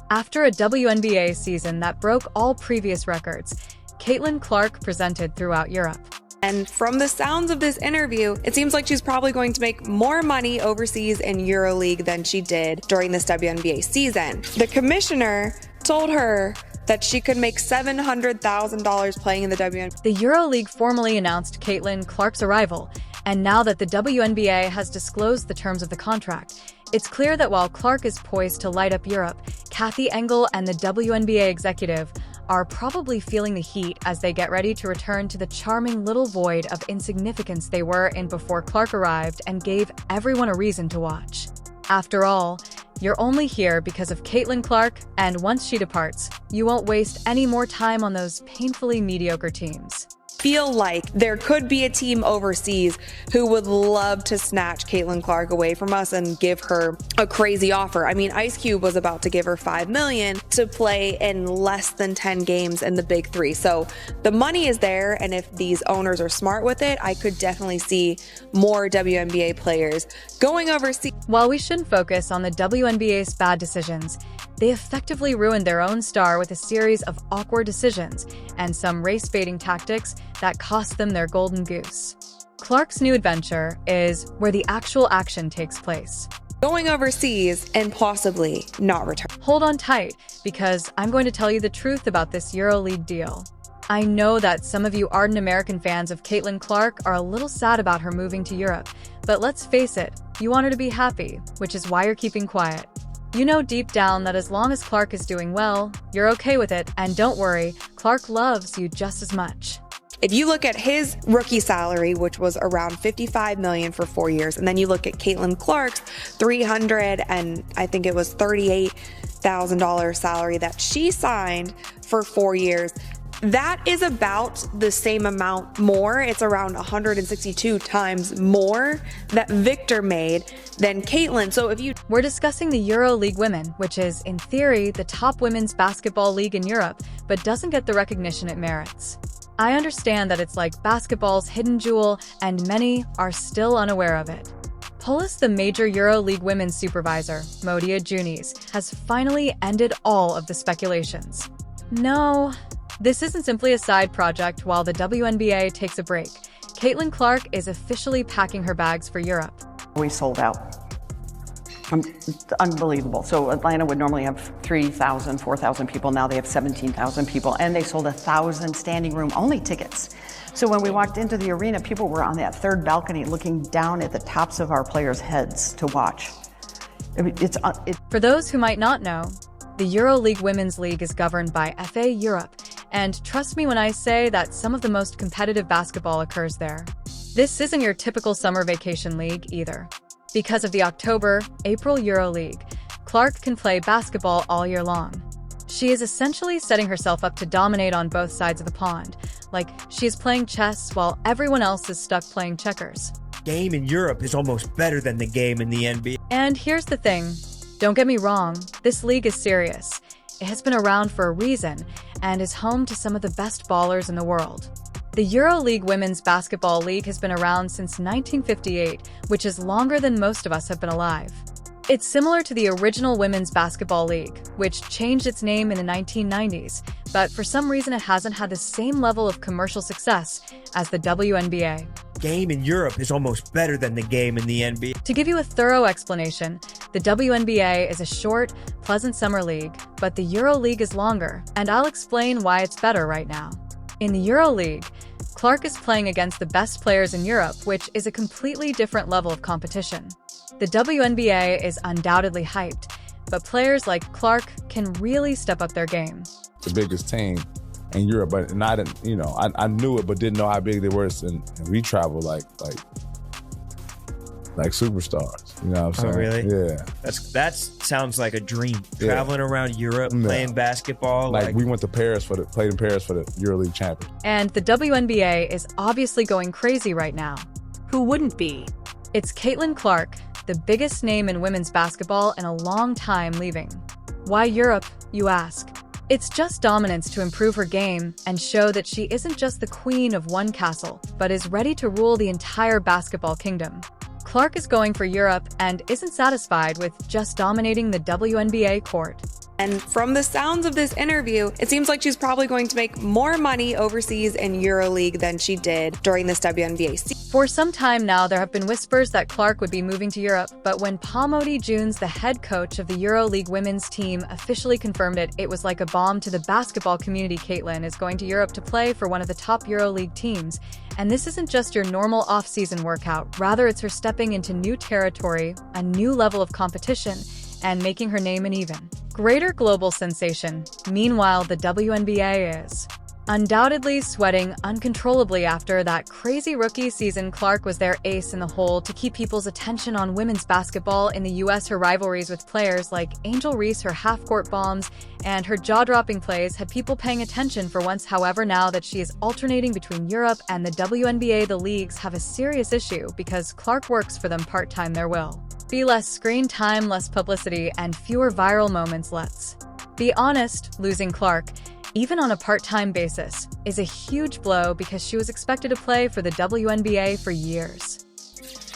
After a WNBA season that broke all previous records, Caitlyn Clark presented throughout Europe. And from the sounds of this interview, it seems like she's probably going to make more money overseas in EuroLeague than she did during this WNBA season. The commissioner told her that she could make $700,000 playing in the WNBA. The EuroLeague formally announced Caitlyn Clark's arrival, and now that the WNBA has disclosed the terms of the contract, it's clear that while Clark is poised to light up Europe, Kathy Engel and the WNBA executive are probably feeling the heat as they get ready to return to the charming little void of insignificance they were in before Clark arrived and gave everyone a reason to watch. After all, you're only here because of Caitlyn Clark, and once she departs, you won't waste any more time on those painfully mediocre teams. Feel like there could be a team overseas who would love to snatch Caitlyn Clark away from us and give her a crazy offer. I mean, Ice Cube was about to give her $5 million to play in less than 10 games in the Big Three. So the money is there, and if these owners are smart with it, I could definitely see more WNBA players going overseas. While we shouldn't focus on the WNBA's bad decisions, they effectively ruined their own star with a series of awkward decisions and some race-baiting tactics that cost them their golden goose. Clark's new adventure is where the actual action takes place. Going overseas and possibly not return. Hold on tight, because I'm going to tell you the truth about this EuroLeague deal. I know that some of you ardent American fans of Caitlyn Clark are a little sad about her moving to Europe, but let's face it, you want her to be happy, which is why you're keeping quiet. You know deep down that as long as Clark is doing well, you're okay with it, and don't worry, Clark loves you just as much. If you look at his rookie salary, which was around $55 million for 4 years, and then you look at Caitlyn Clark's $300 and I think it was $38,000 salary that she signed for 4 years, that is about the same amount more. It's around 162 times more that Victor made than Caitlyn. So if you... We're discussing the EuroLeague Women, which is, in theory, the top women's basketball league in Europe, but doesn't get the recognition it merits. I understand that it's like basketball's hidden jewel, and many are still unaware of it. Polis, the major EuroLeague women's supervisor, Modia Junis, has finally ended all of the speculations. No, this isn't simply a side project while the WNBA takes a break. Caitlyn Clark is officially packing her bags for Europe. We sold out. It's unbelievable. So Atlanta would normally have 3,000, 4,000 people. Now they have 17,000 people, and they sold 1,000 standing room only tickets. So when we walked into the arena, people were on that third balcony looking down at the tops of our players' heads to watch. For those who might not know, the EuroLeague Women's League is governed by FA Europe, and trust me when I say that some of the most competitive basketball occurs there. This isn't your typical summer vacation league either. Because of the October-April EuroLeague, Clark can play basketball all year long. She is essentially setting herself up to dominate on both sides of the pond, like she is playing chess while everyone else is stuck playing checkers. Game in Europe is almost better than the game in the NBA. And here's the thing, don't get me wrong, this league is serious. It has been around for a reason and is home to some of the best ballers in the world. The EuroLeague Women's Basketball League has been around since 1958, which is longer than most of us have been alive. It's similar to the original Women's Basketball League, which changed its name in the 1990s, but for some reason it hasn't had the same level of commercial success as the WNBA. Game in Europe is almost better than the game in the NBA. To give you a thorough explanation, the WNBA is a short, pleasant summer league, but the EuroLeague is longer, and I'll explain why it's better right now. In the EuroLeague, Clark is playing against the best players in Europe, which is a completely different level of competition. The WNBA is undoubtedly hyped, but players like Clark can really step up their game. The biggest team in Europe, but and I didn't, I knew it, but didn't know how big they were. And we travel like superstars. You know what I'm saying? Oh, really? Yeah. That sounds like a dream. Yeah. Traveling around Europe, playing basketball. Like we went to Paris played in Paris for the EuroLeague champion. And the WNBA is obviously going crazy right now. Who wouldn't be? It's Caitlyn Clark, the biggest name in women's basketball in a long time, leaving. Why Europe, you ask? It's just dominance to improve her game and show that she isn't just the queen of one castle, but is ready to rule the entire basketball kingdom. Clark is going for Europe and isn't satisfied with just dominating the WNBA court. And from the sounds of this interview, it seems like she's probably going to make more money overseas in EuroLeague than she did during this WNBA season. For some time now, there have been whispers that Clark would be moving to Europe, but when Pamodi Junes, the head coach of the EuroLeague women's team, officially confirmed it, it was like a bomb to the basketball community. Caitlyn is going to Europe to play for one of the top EuroLeague teams. And this isn't just your normal off-season workout, rather it's her stepping into new territory, a new level of competition, and making her name an even greater global sensation. Meanwhile, the WNBA is undoubtedly sweating uncontrollably after that crazy rookie season. Clark was their ace in the hole to keep people's attention on women's basketball in the US. Her rivalries with players like Angel Reese, her half-court bombs, and her jaw-dropping plays had people paying attention for once. However, now that she is alternating between Europe and the WNBA, the leagues have a serious issue because Clark works for them part-time. There will be less screen time, less publicity, and fewer viral moments. Let's be honest, losing Clark, even on a part-time basis, is a huge blow because she was expected to play for the WNBA for years.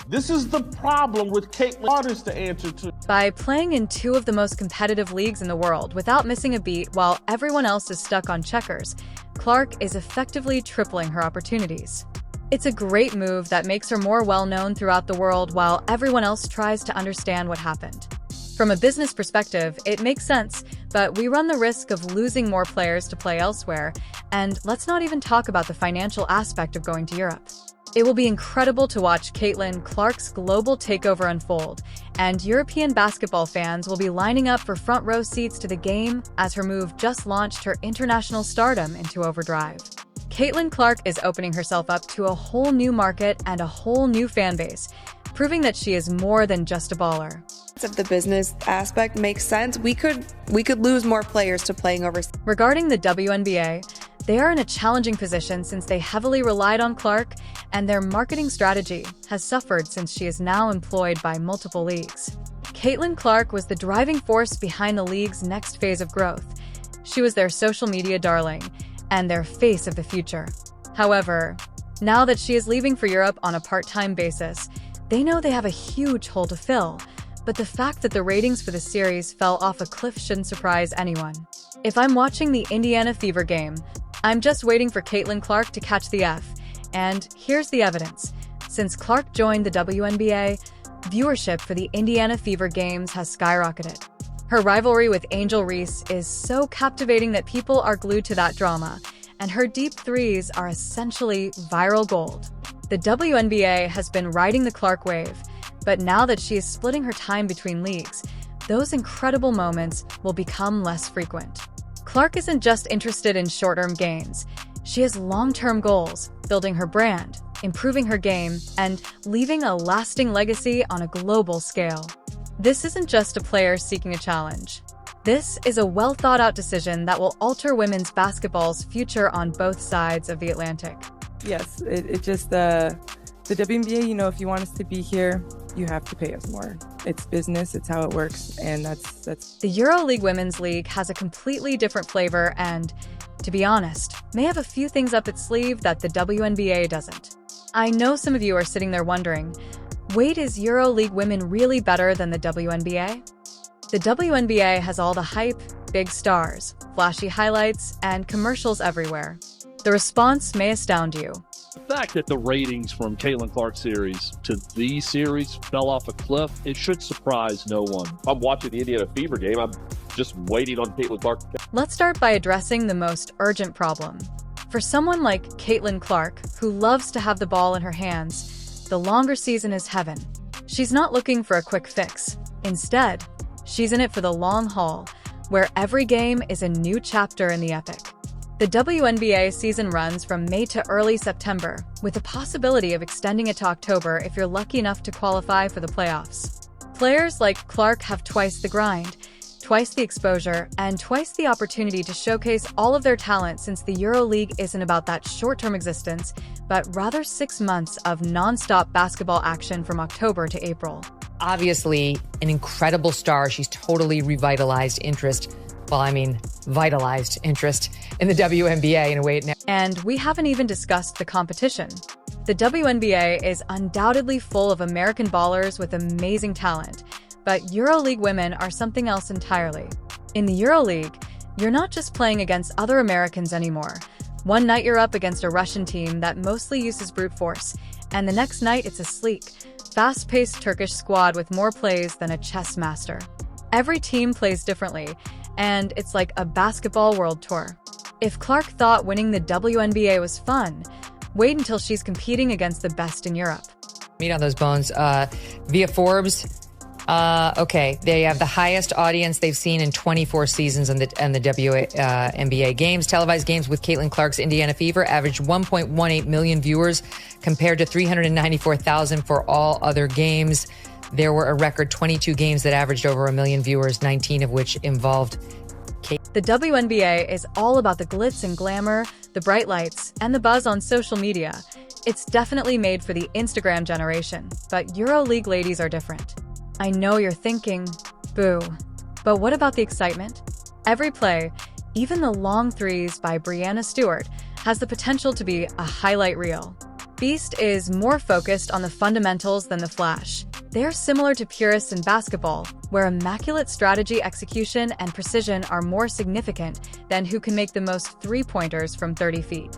This is the problem with Caitlyn Waters to answer to. By playing in two of the most competitive leagues in the world without missing a beat while everyone else is stuck on checkers, Clark is effectively tripling her opportunities. It's a great move that makes her more well-known throughout the world while everyone else tries to understand what happened. From a business perspective, it makes sense, but we run the risk of losing more players to play elsewhere, and let's not even talk about the financial aspect of going to Europe. It will be incredible to watch Caitlyn Clark's global takeover unfold, and European basketball fans will be lining up for front-row seats to the game as her move just launched her international stardom into overdrive. Caitlyn Clark is opening herself up to a whole new market and a whole new fan base, proving that she is more than just a baller. If the business aspect makes sense, we could lose more players to playing overseas. Regarding the WNBA, they are in a challenging position since they heavily relied on Clark, and their marketing strategy has suffered since she is now employed by multiple leagues. Caitlyn Clark was the driving force behind the league's next phase of growth. She was their social media darling and their face of the future. However, now that she is leaving for Europe on a part-time basis, they know they have a huge hole to fill, but the fact that the ratings for the series fell off a cliff shouldn't surprise anyone. If I'm watching the Indiana Fever game, I'm just waiting for Caitlyn Clark to catch the F. And here's the evidence. Since Clark joined the WNBA, viewership for the Indiana Fever games has skyrocketed. Her rivalry with Angel Reese is so captivating that people are glued to that drama, and her deep threes are essentially viral gold. The WNBA has been riding the Clark wave, but now that she is splitting her time between leagues, those incredible moments will become less frequent. Clark isn't just interested in short-term gains. She has long-term goals, building her brand, improving her game, and leaving a lasting legacy on a global scale. This isn't just a player seeking a challenge. This is a well-thought-out decision that will alter women's basketball's future on both sides of the Atlantic. Yes, it just, the WNBA, if you want us to be here, you have to pay us more. It's business, it's how it works, and that's... The EuroLeague Women's League has a completely different flavor and, to be honest, may have a few things up its sleeve that the WNBA doesn't. I know some of you are sitting there wondering, wait, is EuroLeague women really better than the WNBA? The WNBA has all the hype, big stars, flashy highlights, and commercials everywhere. The response may astound you. The fact that the ratings from Caitlyn Clark's series to these series fell off a cliff, it should surprise no one. If I'm watching the Indiana Fever game, I'm just waiting on Caitlyn Clark. Let's start by addressing the most urgent problem. For someone like Caitlyn Clark, who loves to have the ball in her hands, the longer season is heaven. She's not looking for a quick fix. Instead, she's in it for the long haul, where every game is a new chapter in the epic. The WNBA season runs from May to early September, with the possibility of extending it to October if you're lucky enough to qualify for the playoffs. Players like Clark have twice the grind, twice the exposure, and twice the opportunity to showcase all of their talent, since the EuroLeague isn't about that short-term existence, but rather 6 months of non-stop basketball action from October to April. Obviously, an incredible star. She's totally revitalized interest. Vitalized interest in the WNBA in a way it never. And we haven't even discussed the competition. The WNBA is undoubtedly full of American ballers with amazing talent, but EuroLeague women are something else entirely. In the EuroLeague, you're not just playing against other Americans anymore. One night you're up against a Russian team that mostly uses brute force, and the next night it's a sleek, fast-paced Turkish squad with more plays than a chess master. Every team plays differently, and it's like a basketball world tour. If Clark thought winning the WNBA was fun, wait until she's competing against the best in Europe. Meat on those bones. Via Forbes, okay, they have the highest audience they've seen in 24 seasons in the WNBA games. Televised games with Caitlyn Clark's Indiana Fever averaged 1.18 million viewers compared to 394,000 for all other games. There were a record 22 games that averaged over 1 million viewers, 19 of which involved Caitlyn. The WNBA is all about the glitz and glamour, the bright lights, and the buzz on social media. It's definitely made for the Instagram generation, but EuroLeague ladies are different. I know you're thinking, boo. But what about the excitement? Every play, even the long threes by Breanna Stewart, has the potential to be a highlight reel. Beast is more focused on the fundamentals than the flash. They're similar to purists in basketball, where immaculate strategy, execution, and precision are more significant than who can make the most three-pointers from 30 feet.